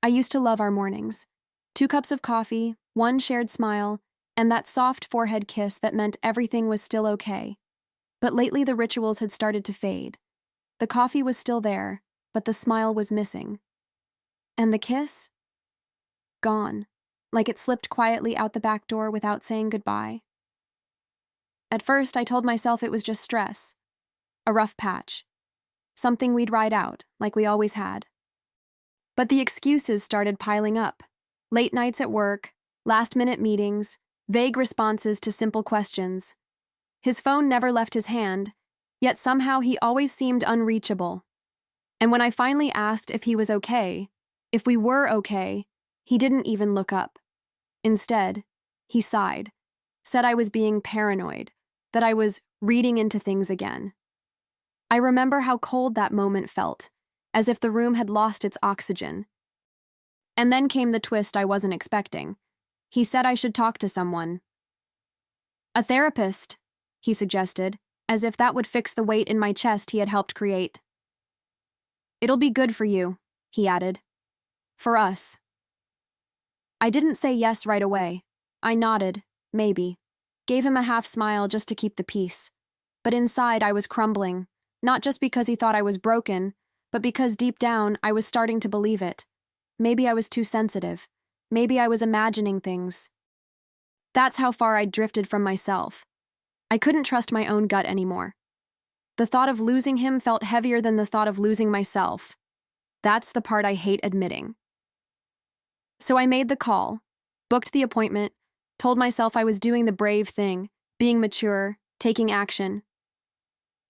I used to love our mornings. 2 cups of coffee, one shared smile, and that soft forehead kiss that meant everything was still okay. But lately the rituals had started to fade. The coffee was still there, but the smile was missing. And the kiss? Gone, like it slipped quietly out the back door without saying goodbye. At first, I told myself it was just stress, a rough patch, something we'd ride out, like we always had. But the excuses started piling up. Late nights at work, last-minute meetings, vague responses to simple questions. His phone never left his hand, yet somehow he always seemed unreachable. And when I finally asked if he was okay, if we were okay, he didn't even look up. Instead, he sighed, said I was being paranoid, that I was reading into things again. I remember how cold that moment felt, as if the room had lost its oxygen. And then came the twist I wasn't expecting. He said I should talk to someone. A therapist, he suggested, as if that would fix the weight in my chest he had helped create. It'll be good for you, he added. For us. I didn't say yes right away. I nodded, maybe. Gave him a half smile just to keep the peace. But inside I was crumbling, not just because he thought I was broken, but because deep down I was starting to believe it. Maybe I was too sensitive. Maybe I was imagining things. That's how far I'd drifted from myself. I couldn't trust my own gut anymore. The thought of losing him felt heavier than the thought of losing myself. That's the part I hate admitting. So I made the call, booked the appointment, told myself I was doing the brave thing, being mature, taking action.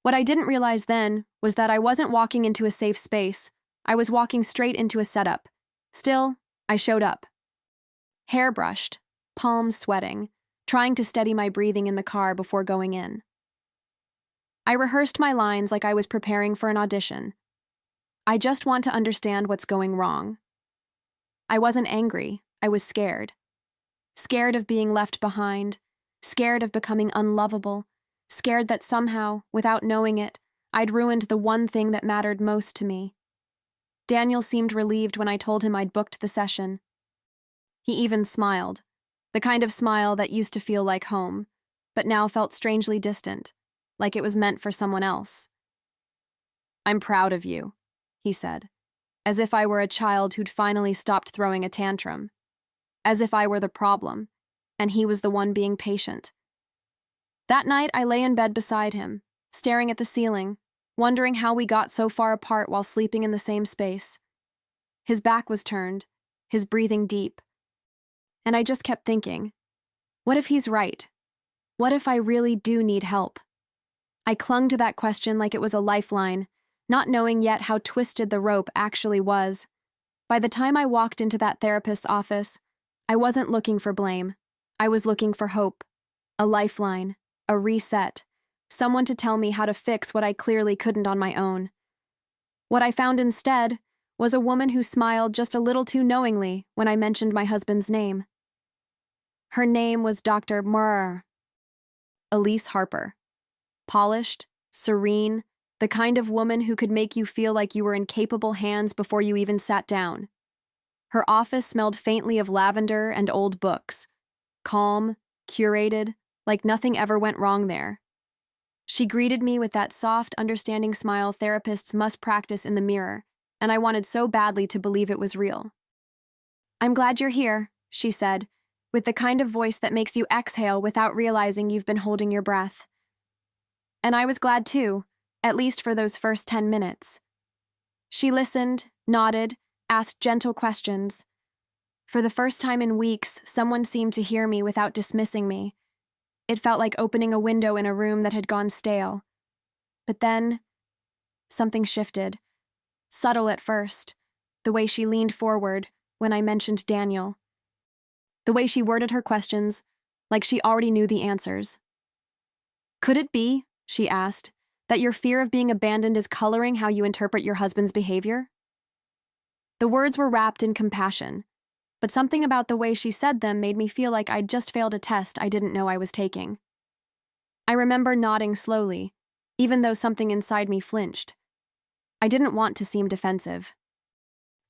What I didn't realize then was that I wasn't walking into a safe space. I was walking straight into a setup. Still, I showed up. Hair brushed, palms sweating, trying to steady my breathing in the car before going in. I rehearsed my lines like I was preparing for an audition. I just want to understand what's going wrong. I wasn't angry, I was scared. Scared of being left behind, scared of becoming unlovable, scared that somehow, without knowing it, I'd ruined the one thing that mattered most to me. Daniel seemed relieved when I told him I'd booked the session. He even smiled, the kind of smile that used to feel like home, but now felt strangely distant, like it was meant for someone else. I'm proud of you, he said, as if I were a child who'd finally stopped throwing a tantrum, as if I were the problem, and he was the one being patient. That night, I lay in bed beside him, staring at the ceiling, wondering how we got so far apart while sleeping in the same space. His back was turned, his breathing deep, and I just kept thinking, what if he's right? What if I really do need help? I clung to that question like it was a lifeline, not knowing yet how twisted the rope actually was. By the time I walked into that therapist's office, I wasn't looking for blame. I was looking for hope, a lifeline, a reset, someone to tell me how to fix what I clearly couldn't on my own. What I found instead was a woman who smiled just a little too knowingly when I mentioned my husband's name. Her name was Dr. Elise Harper. Polished, serene, the kind of woman who could make you feel like you were in capable hands before you even sat down. Her office smelled faintly of lavender and old books, calm, curated, like nothing ever went wrong there. She greeted me with that soft, understanding smile therapists must practice in the mirror, and I wanted so badly to believe it was real. I'm glad you're here, she said, with the kind of voice that makes you exhale without realizing you've been holding your breath. And I was glad too, at least for those first 10 minutes. She listened, nodded, asked gentle questions. For the first time in weeks, someone seemed to hear me without dismissing me. It felt like opening a window in a room that had gone stale. But then, something shifted. Subtle at first, the way she leaned forward when I mentioned Daniel. The way she worded her questions, like she already knew the answers. Could it be, she asked, that your fear of being abandoned is coloring how you interpret your husband's behavior? The words were wrapped in compassion, but something about the way she said them made me feel like I'd just failed a test I didn't know I was taking. I remember nodding slowly, even though something inside me flinched. I didn't want to seem defensive.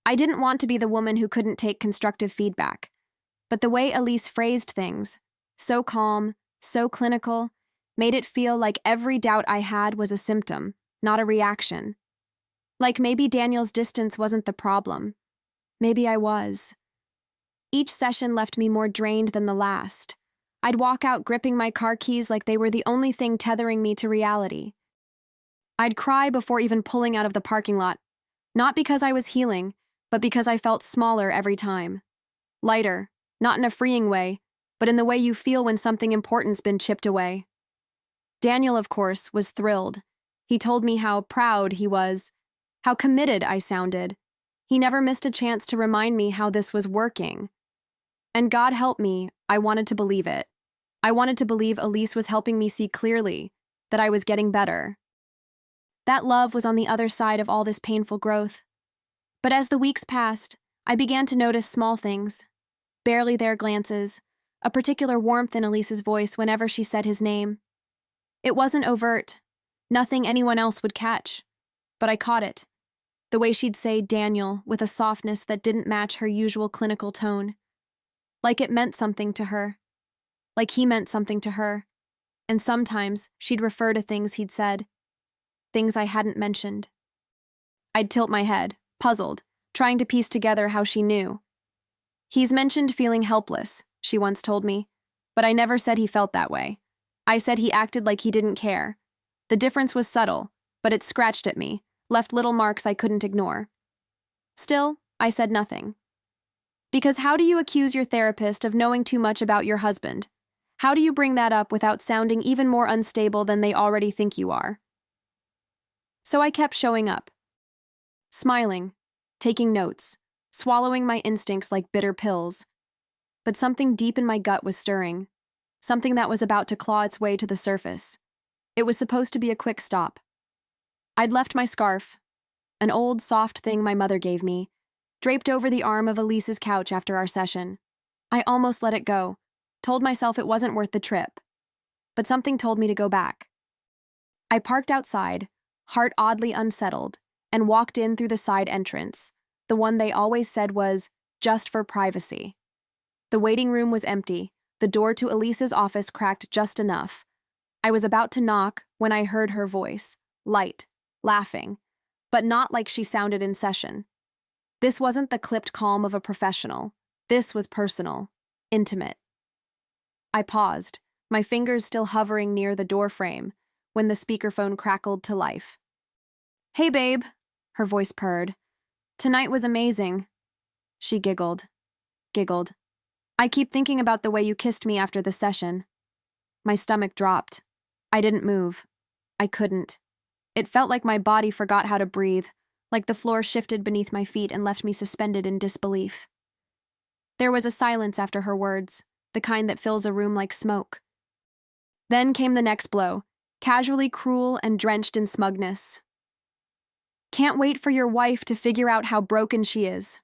I didn't want to be the woman who couldn't take constructive feedback. But the way Elise phrased things, so calm, so clinical, made it feel like every doubt I had was a symptom, not a reaction. Like maybe Daniel's distance wasn't the problem. Maybe I was. Each session left me more drained than the last. I'd walk out gripping my car keys like they were the only thing tethering me to reality. I'd cry before even pulling out of the parking lot, not because I was healing, but because I felt smaller every time. Lighter, not in a freeing way, but in the way you feel when something important's been chipped away. Daniel, of course, was thrilled. He told me how proud he was, how committed I sounded. He never missed a chance to remind me how this was working. And God help me, I wanted to believe it. I wanted to believe Elise was helping me see clearly, that I was getting better. That love was on the other side of all this painful growth. But as the weeks passed, I began to notice small things. Barely there glances, a particular warmth in Elise's voice whenever she said his name. It wasn't overt, nothing anyone else would catch, but I caught it. The way she'd say Daniel with a softness that didn't match her usual clinical tone. Like it meant something to her. Like he meant something to her. And sometimes she'd refer to things he'd said. Things I hadn't mentioned. I'd tilt my head, puzzled, trying to piece together how she knew. He's mentioned feeling helpless, she once told me, but I never said he felt that way. I said he acted like he didn't care. The difference was subtle, but it scratched at me, left little marks I couldn't ignore. Still, I said nothing. Because how do you accuse your therapist of knowing too much about your husband? How do you bring that up without sounding even more unstable than they already think you are? So I kept showing up. Smiling, taking notes, swallowing my instincts like bitter pills. But something deep in my gut was stirring, something that was about to claw its way to the surface. It was supposed to be a quick stop. I'd left my scarf, an old, soft thing my mother gave me, draped over the arm of Elise's couch after our session. I almost let it go, told myself it wasn't worth the trip. But something told me to go back. I parked outside, heart oddly unsettled, and walked in through the side entrance, the one they always said was just for privacy. The waiting room was empty, the door to Elise's office cracked just enough. I was about to knock when I heard her voice, light, laughing, but not like she sounded in session. This wasn't the clipped calm of a professional. This was personal, intimate. I paused, my fingers still hovering near the door frame, when the speakerphone crackled to life. "Hey, babe," her voice purred. "Tonight was amazing." She giggled. "I keep thinking about the way you kissed me after the session." My stomach dropped. I didn't move. I couldn't. It felt like my body forgot how to breathe, like the floor shifted beneath my feet and left me suspended in disbelief. There was a silence after her words, the kind that fills a room like smoke. Then came the next blow, casually cruel and drenched in smugness. "Can't wait for your wife to figure out how broken she is."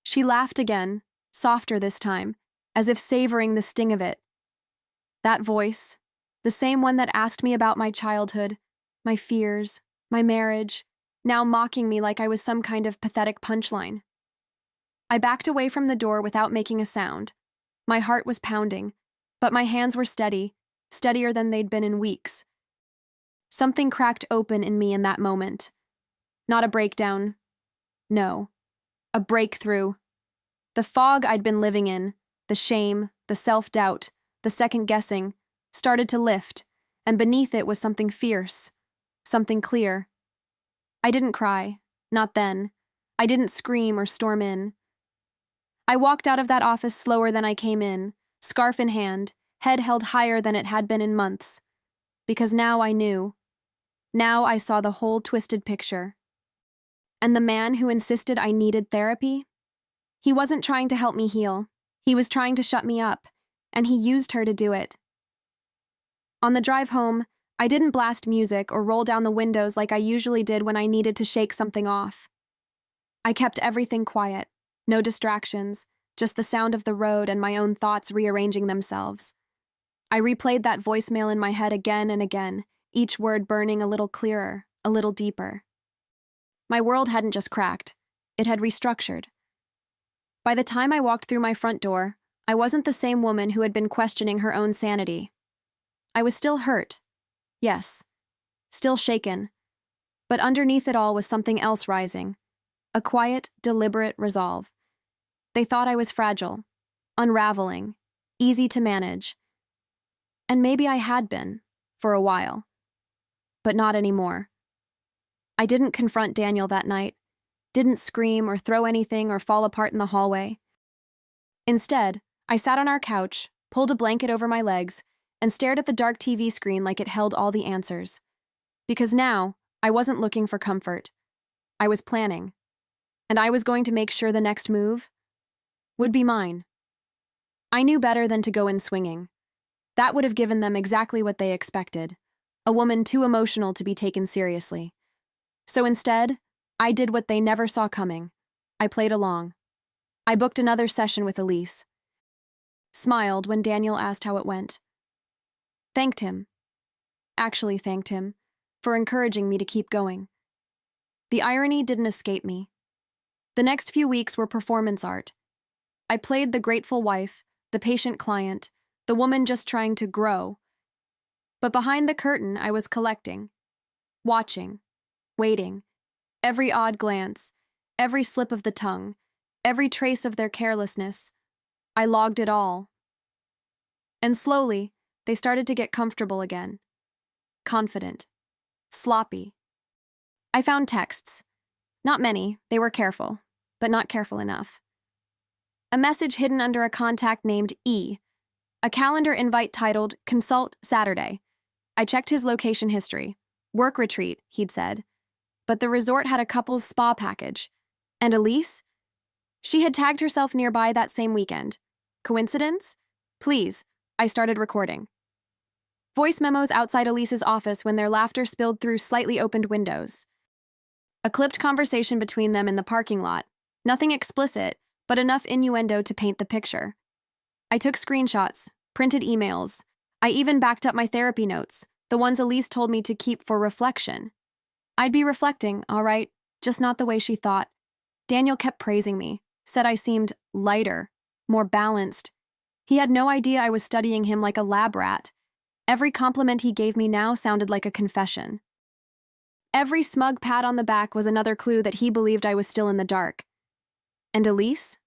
She laughed again, softer this time, as if savoring the sting of it. That voice, the same one that asked me about my childhood, my fears, my marriage, now mocking me like I was some kind of pathetic punchline. I backed away from the door without making a sound. My heart was pounding, but my hands were steady, steadier than they'd been in weeks. Something cracked open in me in that moment. Not a breakdown. No. A breakthrough. The fog I'd been living in, the shame, the self-doubt, the second-guessing, started to lift, and beneath it was something fierce, something clear. I didn't cry, not then. I didn't scream or storm in. I walked out of that office slower than I came in, scarf in hand, head held higher than it had been in months. Because now I knew. Now I saw the whole twisted picture. And the man who insisted I needed therapy? He wasn't trying to help me heal. He was trying to shut me up, and he used her to do it. On the drive home, I didn't blast music or roll down the windows like I usually did when I needed to shake something off. I kept everything quiet, no distractions, just the sound of the road and my own thoughts rearranging themselves. I replayed that voicemail in my head again and again, each word burning a little clearer, a little deeper. My world hadn't just cracked. It had restructured. By the time I walked through my front door, I wasn't the same woman who had been questioning her own sanity. I was still hurt. Yes, still shaken. But underneath it all was something else rising. A quiet, deliberate resolve. They thought I was fragile, unraveling, easy to manage. And maybe I had been, for a while. But not anymore. I didn't confront Daniel that night, didn't scream or throw anything or fall apart in the hallway. Instead, I sat on our couch, pulled a blanket over my legs, and stared at the dark TV screen like it held all the answers. Because now, I wasn't looking for comfort. I was planning. And I was going to make sure the next move would be mine. I knew better than to go in swinging. That would have given them exactly what they expected, a woman too emotional to be taken seriously. So instead, I did what they never saw coming. I played along. I booked another session with Elise. Smiled when Daniel asked how it went. Thanked him. Actually thanked him for encouraging me to keep going. The irony didn't escape me. The next few weeks were performance art. I played the grateful wife, the patient client, the woman just trying to grow. But behind the curtain, I was collecting, watching, waiting, every odd glance, every slip of the tongue, every trace of their carelessness. I logged it all. And slowly, they started to get comfortable again. Confident. Sloppy. I found texts. Not many, they were careful, but not careful enough. A message hidden under a contact named E. A calendar invite titled, Consult Saturday. I checked his location history. Work retreat, he'd said. But the resort had a couple's spa package. And Elise? She had tagged herself nearby that same weekend. Coincidence? Please, I started recording. Voice memos outside Elise's office when their laughter spilled through slightly opened windows. A clipped conversation between them in the parking lot. Nothing explicit, but enough innuendo to paint the picture. I took screenshots, printed emails. I even backed up my therapy notes, the ones Elise told me to keep for reflection. I'd be reflecting, all right, just not the way she thought. Daniel kept praising me, said I seemed lighter, more balanced. He had no idea I was studying him like a lab rat. Every compliment he gave me now sounded like a confession. Every smug pat on the back was another clue that he believed I was still in the dark. And Elise?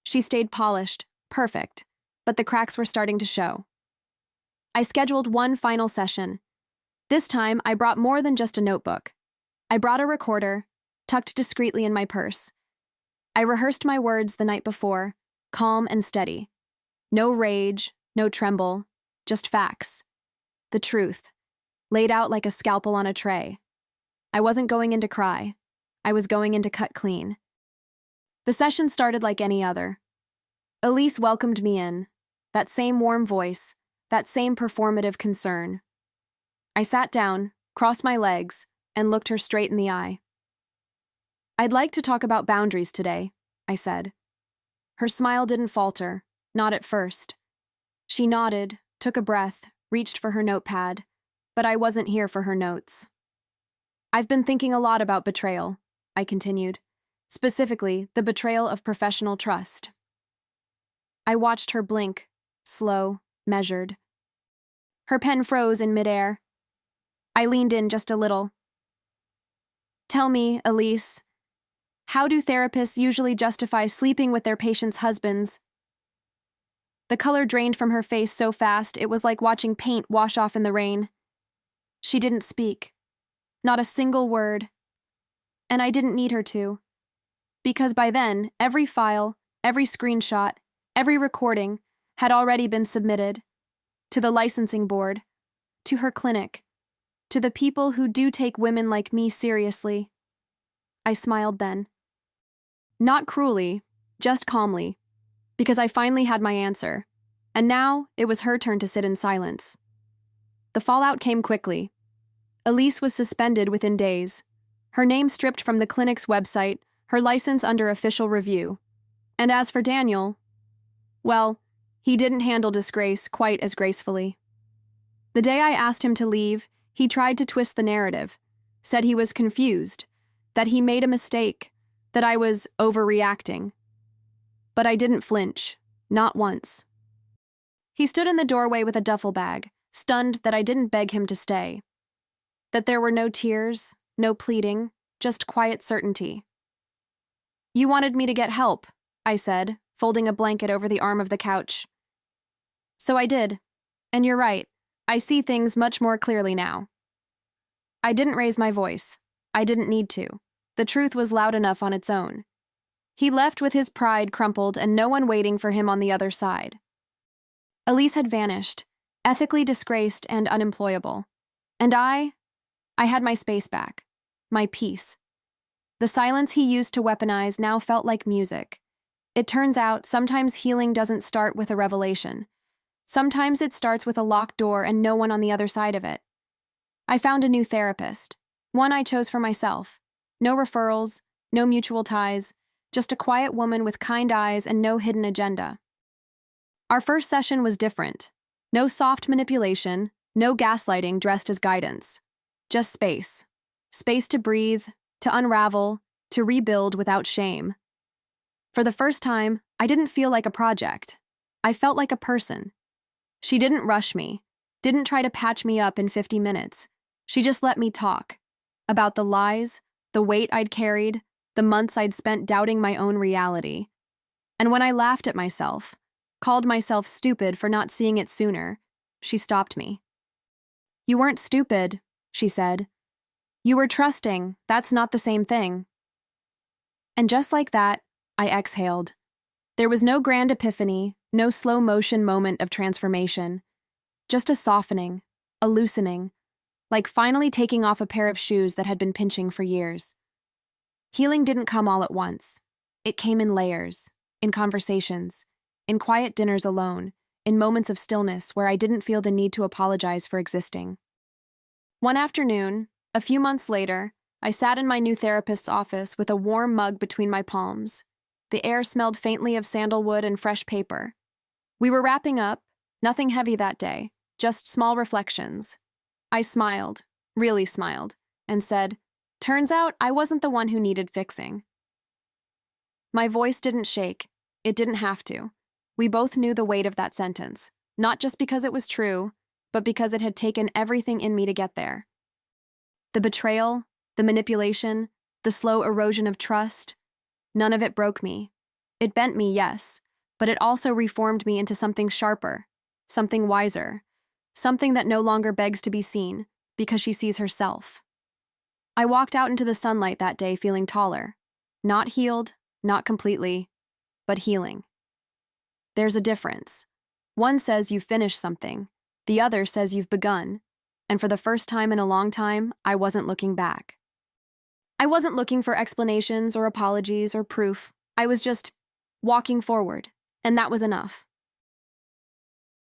She stayed polished, perfect, but the cracks were starting to show. I scheduled one final session. This time, I brought more than just a notebook. I brought a recorder, tucked discreetly in my purse. I rehearsed my words the night before, calm and steady. No rage, no tremble, just facts. The truth, laid out like a scalpel on a tray. I wasn't going in to cry. I was going in to cut clean. The session started like any other. Elise welcomed me in, that same warm voice, that same performative concern. I sat down, crossed my legs, and looked her straight in the eye. I'd like to talk about boundaries today, I said. Her smile didn't falter, not at first. She nodded, took a breath, reached for her notepad, but I wasn't here for her notes. I've been thinking a lot about betrayal, I continued, specifically the betrayal of professional trust. I watched her blink, slow, measured. Her pen froze in midair. I leaned in just a little. Tell me, Elise, how do therapists usually justify sleeping with their patients' husbands? The color drained from her face so fast it was like watching paint wash off in the rain. She didn't speak. Not a single word. And I didn't need her to. Because by then, every file, every screenshot, every recording had already been submitted. To the licensing board. To her clinic. To the people who do take women like me seriously. I smiled then. Not cruelly, just calmly. Because I finally had my answer. And now, it was her turn to sit in silence. The fallout came quickly. Elise was suspended within days. Her name stripped from the clinic's website, her license under official review. And as for Daniel, well, he didn't handle disgrace quite as gracefully. The day I asked him to leave, he tried to twist the narrative, said he was confused, that he made a mistake, that I was overreacting. But I didn't flinch, not once. He stood in the doorway with a duffel bag, stunned that I didn't beg him to stay. That there were no tears, no pleading, just quiet certainty. "You wanted me to get help," I said, folding a blanket over the arm of the couch. "So I did. And you're right. I see things much more clearly now." I didn't raise my voice. I didn't need to. The truth was loud enough on its own. He left with his pride crumpled and no one waiting for him on the other side. Elise had vanished, ethically disgraced and unemployable. And I had my space back, my peace. The silence he used to weaponize now felt like music. It turns out sometimes healing doesn't start with a revelation. Sometimes it starts with a locked door and no one on the other side of it. I found a new therapist, one I chose for myself. No referrals, no mutual ties, just a quiet woman with kind eyes and no hidden agenda. Our first session was different. No soft manipulation, no gaslighting dressed as guidance. Just space. Space to breathe, to unravel, to rebuild without shame. For the first time, I didn't feel like a project. I felt like a person. She didn't rush me, didn't try to patch me up in 50 minutes. She just let me talk. About the lies, the weight I'd carried, the months I'd spent doubting my own reality. And when I laughed at myself, called myself stupid for not seeing it sooner, she stopped me. "You weren't stupid," she said. "You were trusting. That's not the same thing." And just like that, I exhaled. There was no grand epiphany, no slow motion moment of transformation. Just a softening, a loosening, like finally taking off a pair of shoes that had been pinching for years. Healing didn't come all at once. It came in layers, in conversations, in quiet dinners alone, in moments of stillness where I didn't feel the need to apologize for existing. One afternoon, a few months later, I sat in my new therapist's office with a warm mug between my palms. The air smelled faintly of sandalwood and fresh paper. We were wrapping up, nothing heavy that day, just small reflections. I smiled, really smiled, and said, "Turns out I wasn't the one who needed fixing." My voice didn't shake. It didn't have to. We both knew the weight of that sentence, not just because it was true, but because it had taken everything in me to get there. The betrayal, the manipulation, the slow erosion of trust, none of it broke me. It bent me, yes, but it also reformed me into something sharper, something wiser, something that no longer begs to be seen because she sees herself. I walked out into the sunlight that day feeling taller, not healed, not completely, but healing. There's a difference. One says you've finished something, the other says you've begun, and for the first time in a long time, I wasn't looking back. I wasn't looking for explanations or apologies or proof. I was just walking forward, and that was enough.